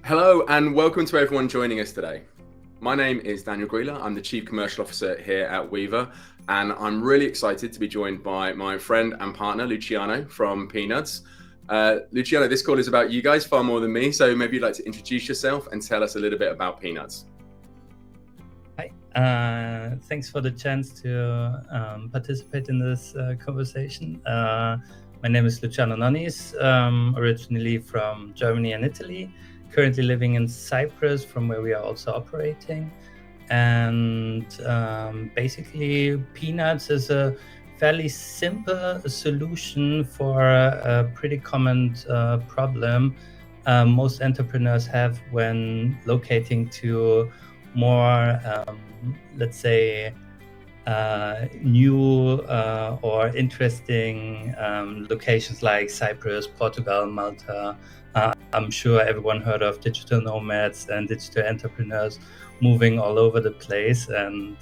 Hello and welcome to everyone joining us today. My name is Daniel Greiller. I'm the Chief Commercial Officer here at Weavr, and I'm really excited to be joined by my friend and partner, Luciano from Peanuds. Luciano, this call is about you guys far more than me, so maybe you'd like to introduce yourself and tell us a little bit about Peanuds. Hi, thanks for the chance to participate in this conversation. My name is Luciano Nonnis, originally from Germany and Italy, currently living in Cyprus, from where we are also operating. And basically, Peanuds is a fairly simple solution for a pretty common problem most entrepreneurs have when locating to more, let's say, new or interesting locations like Cyprus, Portugal, Malta. I'm sure everyone heard of digital nomads and digital entrepreneurs moving all over the place, and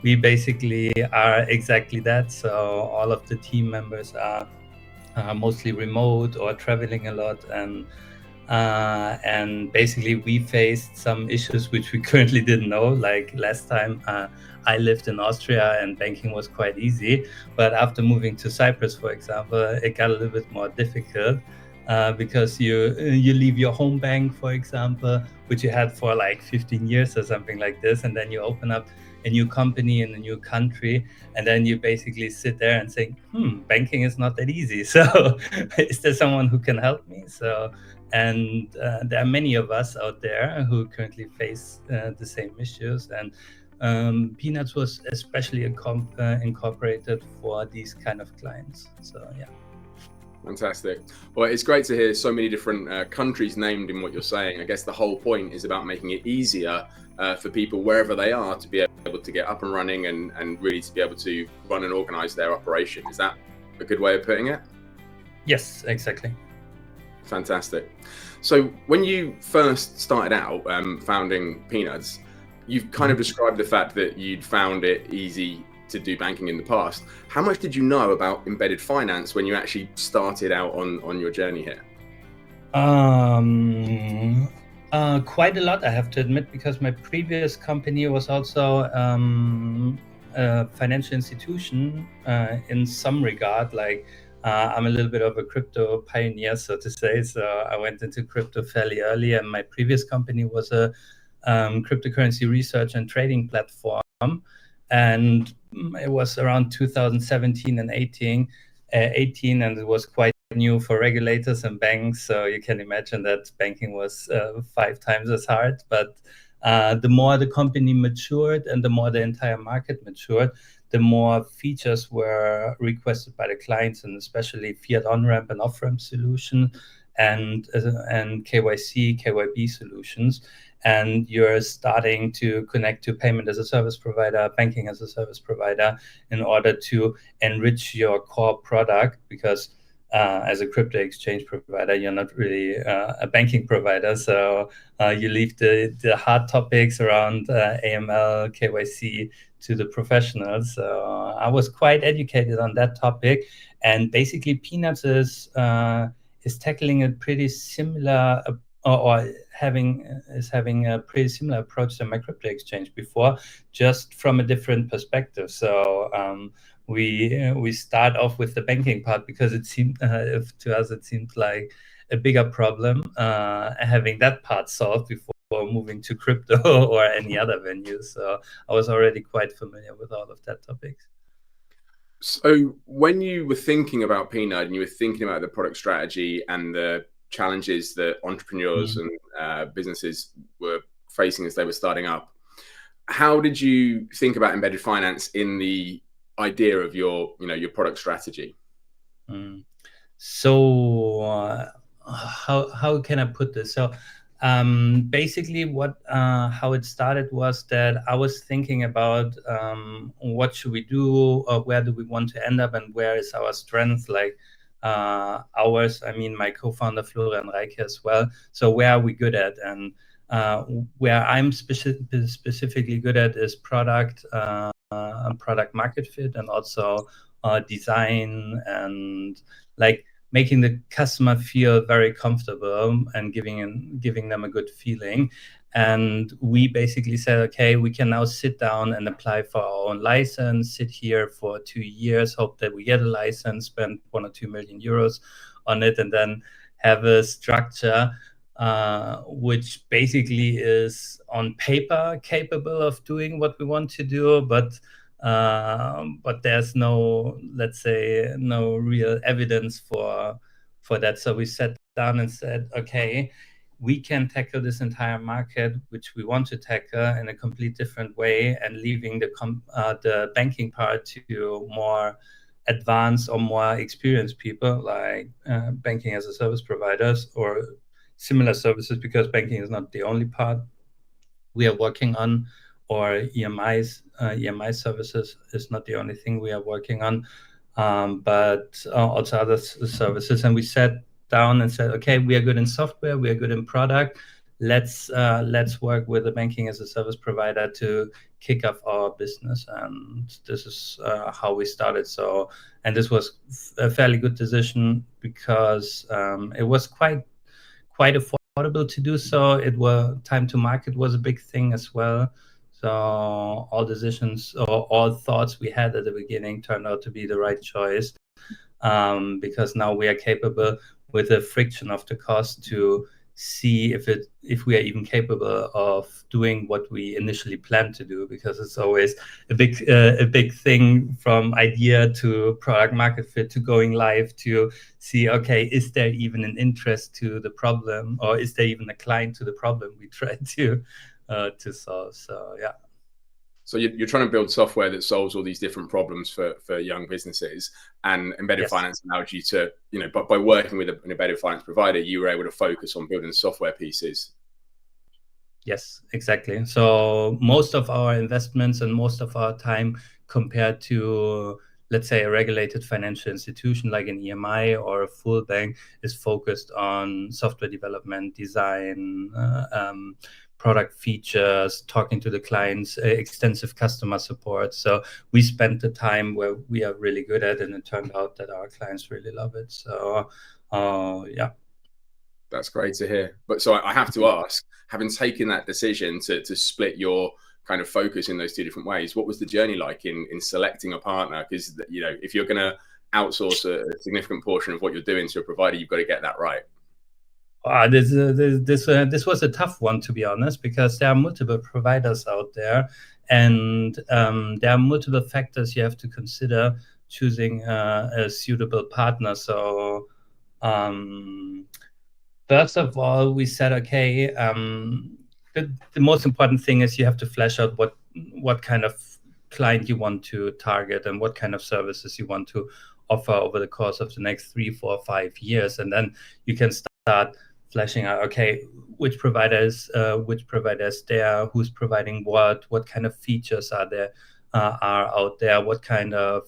we basically are exactly that. So all of the team members are mostly remote or traveling a lot, and basically we faced some issues which we currently didn't know. Like last time I lived in Austria and banking was quite easy, but after moving to Cyprus, for example, it got a little bit more difficult because you leave your home bank, for example, which you had for like 15 years or something like this, and then you open up a new company in a new country, and then you basically sit there and say, banking is not that easy. So is there someone who can help me? And there are many of us out there who currently face the same issues, and Peanuds was especially incorporated for these kind of clients. So yeah. Fantastic. Well, it's great to hear so many different countries named in what you're saying. I guess the whole point is about making it easier for people wherever they are to be able to get up and running and really to be able to run and organize their operation. Is that a good way of putting it? Yes, exactly. Fantastic. So when you first started out founding Peanuds, you've kind of described the fact that you'd found it easy to do banking in the past. How much did you know about embedded finance when you actually started out on your journey here? Quite a lot, I have to admit, because my previous company was also a financial institution in some regard. Like I'm a little bit of a crypto pioneer, so to say. So I went into crypto fairly early, and my previous company was a cryptocurrency research and trading platform. And it was around 2017 and 18, and it was quite new for regulators and banks. So you can imagine that banking was 5 times as hard. But the more the company matured and the more the entire market matured, the more features were requested by the clients, and especially fiat on-ramp and off-ramp solution and KYC, KYB solutions. And you're starting to connect to payment as a service provider, banking as a service provider, in order to enrich your core product, because as a crypto exchange provider, you're not really a banking provider. So you leave the hard topics around AML, KYC to the professionals. So I was quite educated on that topic. And basically Peanuds is tackling a pretty similar is having a pretty similar approach to my crypto exchange before, just from a different perspective. So we start off with the banking part because it seemed to us it seemed like a bigger problem having that part solved before moving to crypto or any other venue. So I was already quite familiar with all of that topics. So when you were thinking about Peanut and you were thinking about the product strategy and the challenges that entrepreneurs and businesses were facing as they were starting up, how did you think about embedded finance in the idea of your product strategy? So how can I put this? So basically how it started was that I was thinking about what should we do, or where do we want to end up, and where is our strength, like ours, I mean my co-founder Florian Reike as well. So where are we good at? And where I'm specifically good at is product market fit, and also design, and like making the customer feel very comfortable and giving them a good feeling. And we basically said, okay, we can now sit down and apply for our own license, sit here for 2 years, hope that we get a license, spend 1 or 2 million euros on it, and then have a structure which basically is on paper capable of doing what we want to do, but there's no, let's say, no real evidence for that. So we sat down and said, okay, we can tackle this entire market, which we want to tackle in a complete different way, and leaving the banking part to more advanced or more experienced people like banking as a service providers or similar services, because banking is not the only part we are working on, or EMI services is not the only thing we are working on, but also other services. And we sat down and said, okay, we are good in software, we are good in product. Let's work with a banking as a service provider to kick off our business. And this is how we started. So, and this was a fairly good decision because it was quite affordable to do so. Time to market was a big thing as well. So all decisions or all thoughts we had at the beginning turned out to be the right choice, because now we are capable, with a friction of the cost, to see if we are even capable of doing what we initially planned to do, because it's always a big thing from idea to product market fit to going live, to see, okay, is there even an interest to the problem, or is there even a client to the problem we try to solve? So yeah. So you're trying to build software that solves all these different problems for young businesses, and embedded finance allowed you to, by working with an embedded finance provider, you were able to focus on building software pieces. Yes, exactly. So most of our investments and most of our time, compared to, let's say, a regulated financial institution like an EMI or a full bank, is focused on software development, design, product features, talking to the clients, extensive customer support. So we spent the time where we are really good at, and it turned out that our clients really love it. So yeah. That's great to hear. But so I have to ask, having taken that decision to split your kind of focus in those two different ways, what was the journey like in selecting a partner? Because, if you're going to outsource a significant portion of what you're doing to a provider, you've got to get that right. This was a tough one, to be honest, because there are multiple providers out there, and there are multiple factors you have to consider choosing a suitable partner. So first of all, we said, okay, the most important thing is you have to flesh out what kind of client you want to target and what kind of services you want to offer over the course of the next 3, 4, 5 years, and then you can start fleshing out, okay, which providers there, who's providing what kind of features are out there, what kind of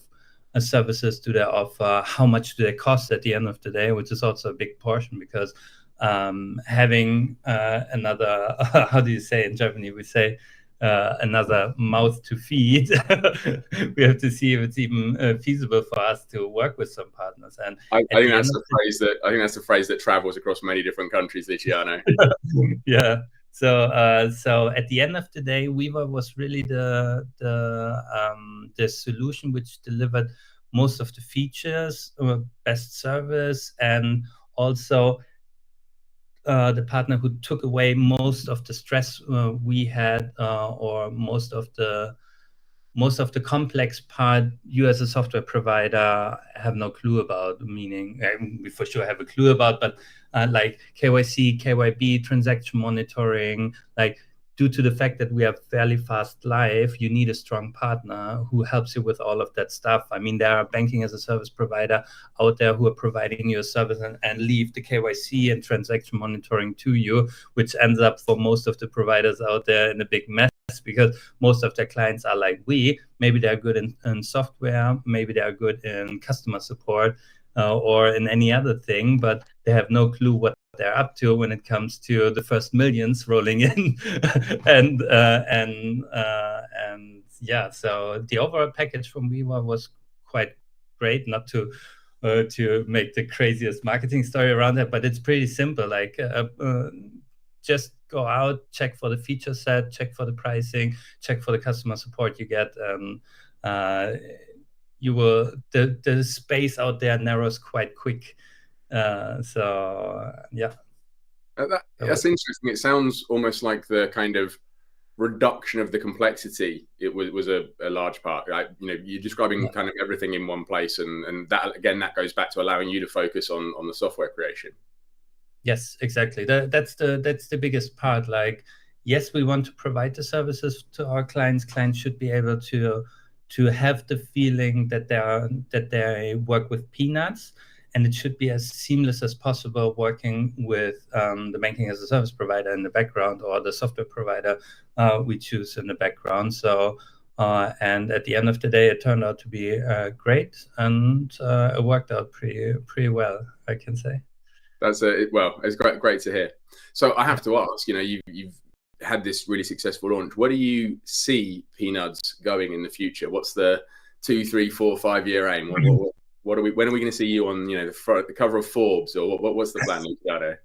services do they offer, how much do they cost at the end of the day, which is also a big portion, because having another, how do you say in Germany, we say another mouth to feed. We have to see if it's even feasible for us to work with some partners. And I think that's a phrase that travels across many different countries, Luciano. Yeah. So at the end of the day, Weavr was really the solution which delivered most of the features, best service, and also the partner who took away most of the stress we had, or most of the complex part you as a software provider have no clue about, meaning we for sure have a clue about, but like KYC, KYB, transaction monitoring, like due to the fact that we are fairly fast live, you need a strong partner who helps you with all of that stuff. I mean, there are banking as a service provider out there who are providing you a service and leave the KYC and transaction monitoring to you, which ends up for most of the providers out there in a big mess, because most of their clients are like maybe they're good in software, maybe they are good in customer support, or in any other thing, but they have no clue what they're up to when it comes to the first millions rolling in. and yeah, so the overall package from Weavr was quite great. Not to to make the craziest marketing story around that, but it's pretty simple. Like just go out, check for the feature set, check for the pricing, check for the customer support you get. You will the space out there narrows quite quick. So yeah. That's interesting. It sounds almost like the kind of reduction of the complexity. It was a large part. Like, you know, you're describing kind of everything in one place, and that again, that goes back to allowing you to focus on the software creation. Yes, exactly. That's the biggest part. Like, yes, we want to provide the services to our clients. Clients should be able to have the feeling that they work with Peanuds, and it should be as seamless as possible working with the banking as a service provider in the background, or the software provider we choose in the background. So, and at the end of the day, it turned out to be great, and it worked out pretty well, I can say. That's well, it's great to hear. So I have to ask, you know, you've had this really successful launch. Where do you see Peanuds going in the future? What's the 2, 3, 4, 5 year aim? When are we going to see you on, you know, the cover of Forbes, or what's the plan, Luciano?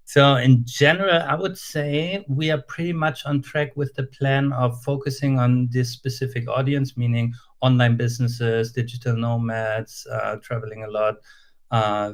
So in general, I would say we are pretty much on track with the plan of focusing on this specific audience, meaning online businesses, digital nomads, traveling a lot,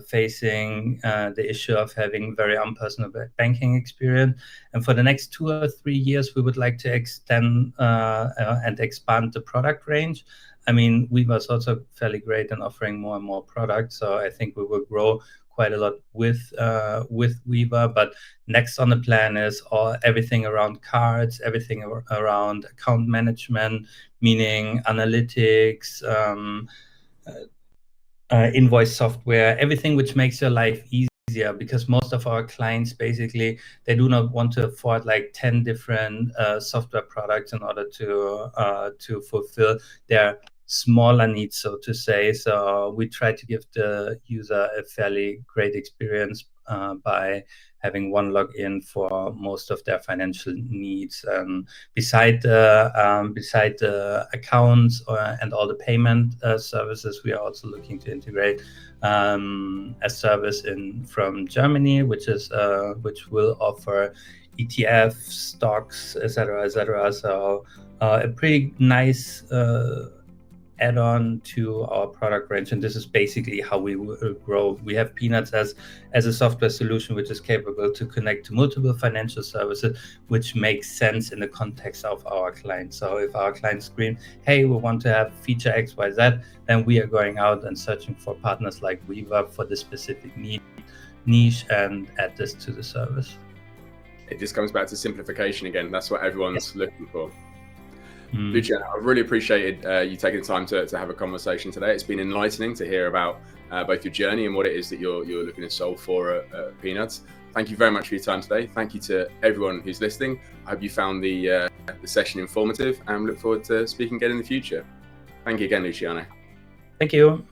facing the issue of having very unpersonal banking experience. And for the next 2 or 3 years, we would like to extend and expand the product range. I mean, Weavr is also fairly great in offering more and more products, so I think we will grow quite a lot with Weavr. But next on the plan is everything around cards, everything around account management, meaning analytics, invoice software, everything which makes your life easier, because most of our clients, basically, they do not want to afford like 10 different software products in order to fulfill their smaller needs, so to say. So we try to give the user a fairly great experience by having one login for most of their financial needs. Beside the accounts and all the payment services, we are also looking to integrate a service from Germany, which will offer ETFs, stocks, etc., etc. So a pretty nice add-on to our product range, and this is basically how we will grow. We have Peanuds as a software solution which is capable to connect to multiple financial services, which makes sense in the context of our clients. So if our clients scream, hey, we want to have feature XYZ, then we are going out and searching for partners like Weavr for this specific niche and add this to the service. It just comes back to simplification again. That's what everyone's looking for. Luciano, I really appreciated you taking the time to have a conversation today. It's been enlightening to hear about both your journey and what it is that you're looking to solve for at Peanuds. Thank you very much for your time today. Thank you to everyone who's listening. I hope you found the session informative, and look forward to speaking again in the future. Thank you again, Luciano. Thank you.